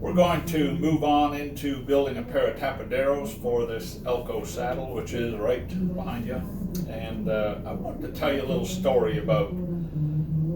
We're going to move on into building a pair of Tapaderos for this Elko saddle, which is right behind you. And I wanted to tell you a little story about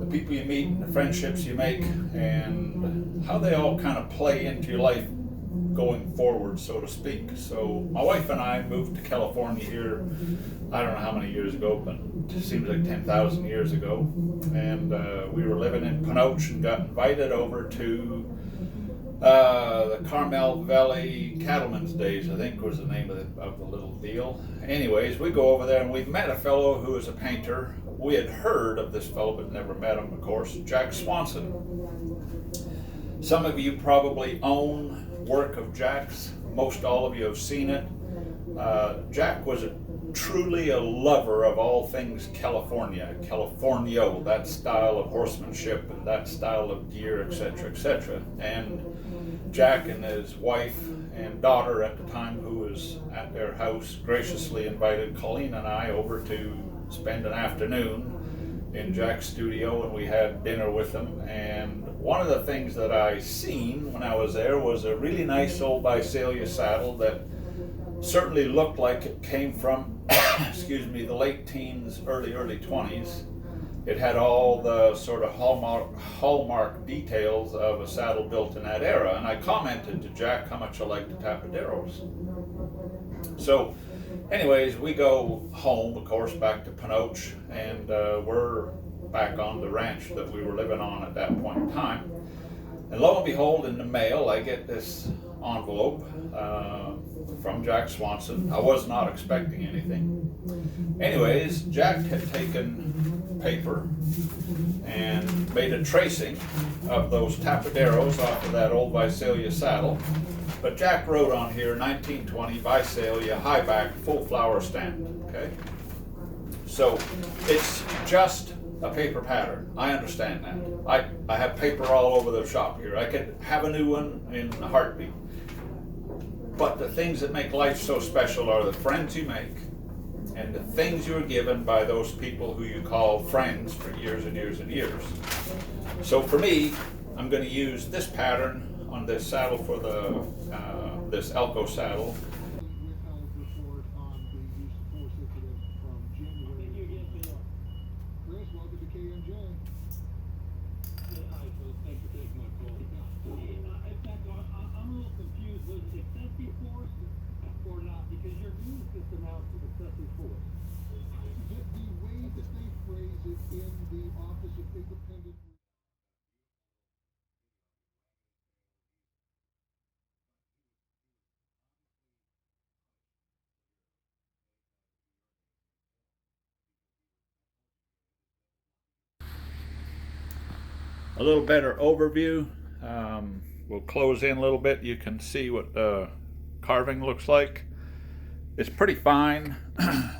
the people you meet and the friendships you make and how they all kind of play into your life going forward, so to speak. So my wife and I moved to California here, I don't know how many years ago, but it seems like 10,000 years ago. And we were living in Panoche and got invited over to the Carmel Valley Cattlemen's Days, I think was the name of the little deal. Anyways, we go over there and we met a fellow who is a painter. We had heard of this fellow but never met him, of course, Jack Swanson. Some of you probably own work of Jack's. Most all of you have seen it. Jack was truly a lover of all things California, that style of horsemanship and that style of gear, etc., etc. And Jack and his wife and daughter at the time, who was at their house, graciously invited Colleen and I over to spend an afternoon in Jack's studio, and we had dinner with him. And one of the things that I seen when I was there was a really nice old Visalia saddle that certainly looked like it came from excuse me, the late teens, early 20s. It had all the sort of hallmark details of a saddle built in that era, and I commented to Jack how much I liked the Tapaderos. So anyways, we go home, of course, back to Panoche, and we're back on the ranch that we were living on at that point in time. And lo and behold, in the mail, I get this envelope from Jack Swanson. I was not expecting anything. Anyways, Jack had taken paper and made a tracing of those Tapaderos off of that old Visalia saddle. But Jack wrote on here, 1920 Visalia, high back, full flower stamp, okay? So it's just a paper pattern. I understand that. I have paper all over the shop here. I could have a new one in a heartbeat. But the things that make life so special are the friends you make and the things you are given by those people who you call friends for years and years and years. So for me, I'm going to use this pattern on this saddle for the this Elko saddle. A little better overview. We'll close in a little bit. You can see what the carving looks like. It's pretty fine.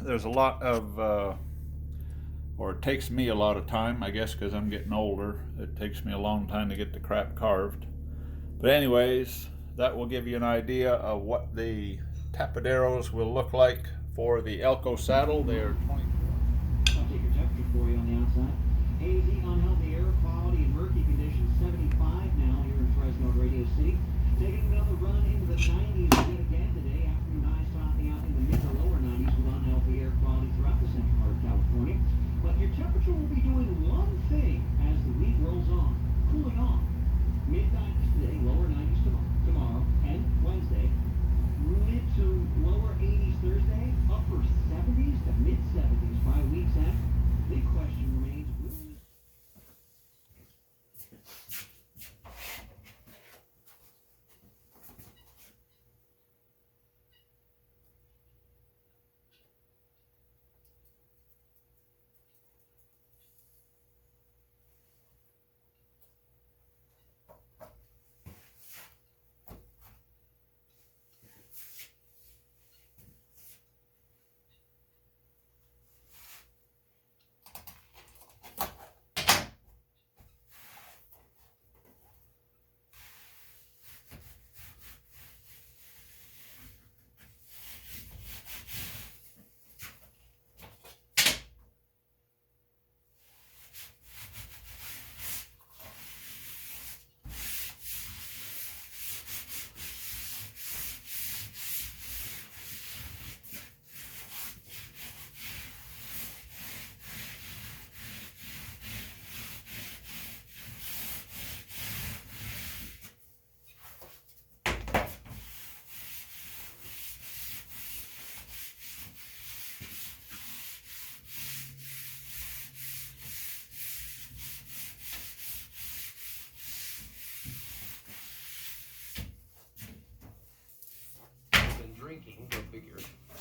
There's a lot of, or it takes me a lot of time, I guess, because I'm getting older. It takes me a long time to get the crap carved. But anyways, that will give you an idea of what the Tapaderos will look like for the Elko saddle. They're 20. I'll take your temperature for you on the outside. Hazy, unhealthy air quality and murky conditions. 75 now here in Fresno, Radio City. Taking another run into the 90s again today. Afternoon highs topping out in the mid to lower 90s with unhealthy air quality throughout the central part of California. But your temperature will be doing one thing as the week rolls on, cooling off. Mid-90s today, lower 90s tomorrow and Wednesday. Mid to lower 80s Thursday, upper 70s to mid 70s by week's end. The question remains,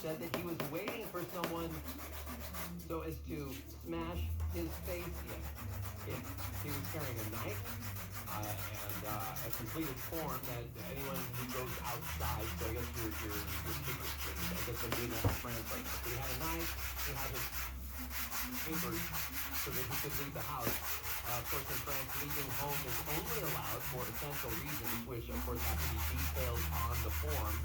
said that he was waiting for someone so as to smash his face in. If he was carrying a knife and a completed form that anyone who goes outside, so I guess your secret things, I guess I'm doing that in translate. So he had a knife, he had his papers so that he could leave the house. Of course, in France, leaving home is only allowed for essential reasons, which of course have to be detailed on the form.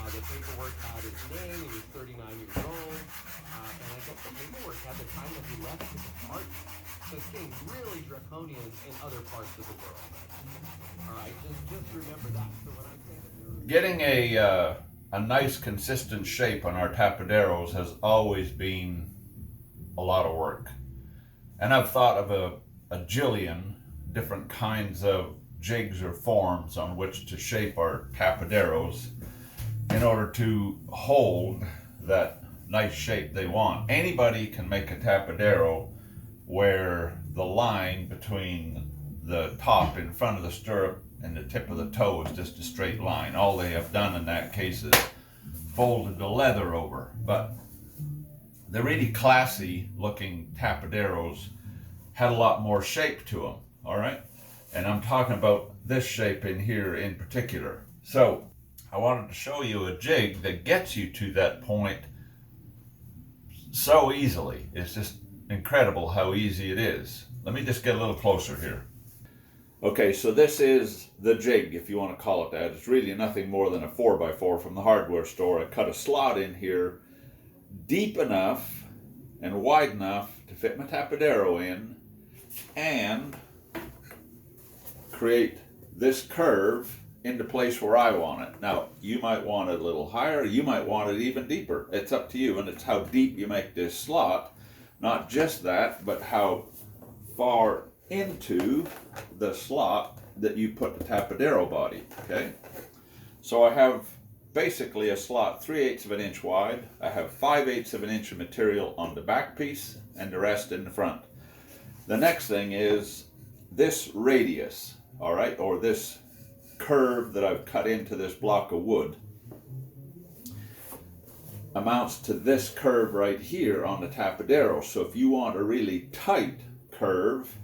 The paperwork had his name, he was 39 years old, and I guess the paperwork had the time that he left to depart. So it's getting really draconian in other parts of the world. All right, just remember that. So when I say that Getting a nice consistent shape on our Tapaderos has always been a lot of work. And I've thought of a jillion different kinds of jigs or forms on which to shape our Tapaderos in order to hold that nice shape they want. Anybody can make a Tapadero where the line between the top in front of the stirrup and the tip of the toe is just a straight line. All they have done in that case is folded the leather over. But the really classy looking Tapaderos had a lot more shape to them, all right? And I'm talking about this shape in here in particular. So I wanted to show you a jig that gets you to that point so easily. It's just incredible how easy it is. Let me just get a little closer here. Okay, so this is the jig, if you want to call it that. It's really nothing more than a 4x4 from the hardware store. I cut a slot in here deep enough and wide enough to fit my Tapadero in and create this curve into place where I want it. Now, you might want it a little higher, you might want it even deeper. It's up to you, and it's how deep you make this slot. Not just that, but how far into the slot that you put the Tapadero body, okay? So I have basically a slot 3/8 of an inch wide. I have 5/8 of an inch of material on the back piece and the rest in the front. The next thing is this radius, all right, or this curve that I've cut into this block of wood amounts to this curve right here on the Tapadero. So if you want a really tight curve,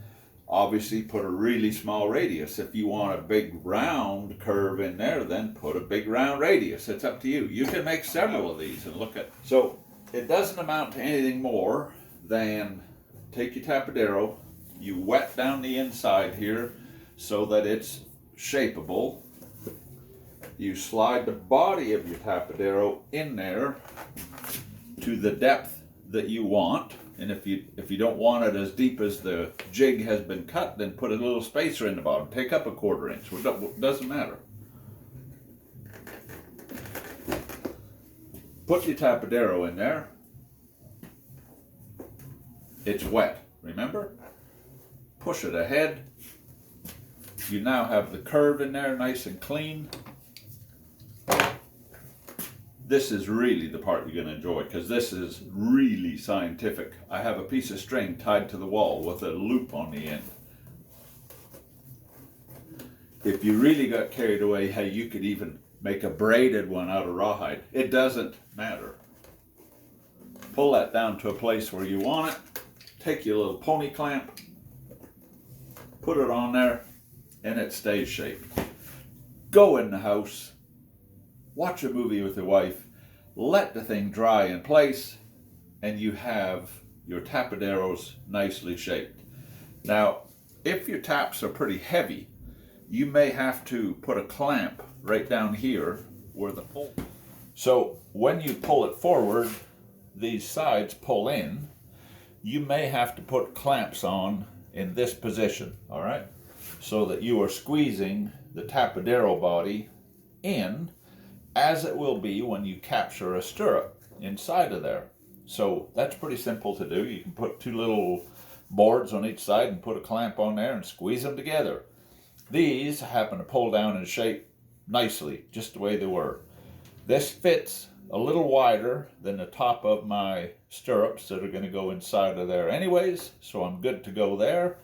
obviously put a really small radius. If you want a big round curve in there, then put a big round radius. It's up to you. You can make several of these and look at. So it doesn't amount to anything more than take your Tapadero, you wet down the inside here so that it's shapeable. You slide the body of your Tapadero in there to the depth that you want. And if you don't want it as deep as the jig has been cut, then put a little spacer in the bottom. Take up a 1/4 inch. It doesn't matter. Put your Tapadero in there. It's wet, remember? Push it ahead. You now have the curve in there nice and clean. This is really the part you're going to enjoy because this is really scientific. I have a piece of string tied to the wall with a loop on the end. If you really got carried away, hey, you could even make a braided one out of rawhide. It doesn't matter. Pull that down to a place where you want it. Take your little pony clamp, put it on there, and it stays shaped. Go in the house, watch a movie with your wife, let the thing dry in place, and you have your Tapaderos nicely shaped. Now, if your taps are pretty heavy, you may have to put a clamp right down here where the pull. So when you pull it forward, these sides pull in. You may have to put clamps on in this position, all right? So that you are squeezing the Tapadero body in as it will be when you capture a stirrup inside of there. So that's pretty simple to do. You can put 2 little boards on each side and put a clamp on there and squeeze them together. These happen to pull down in shape nicely, just the way they were. This fits a little wider than the top of my stirrups that are going to go inside of there anyways, so I'm good to go there.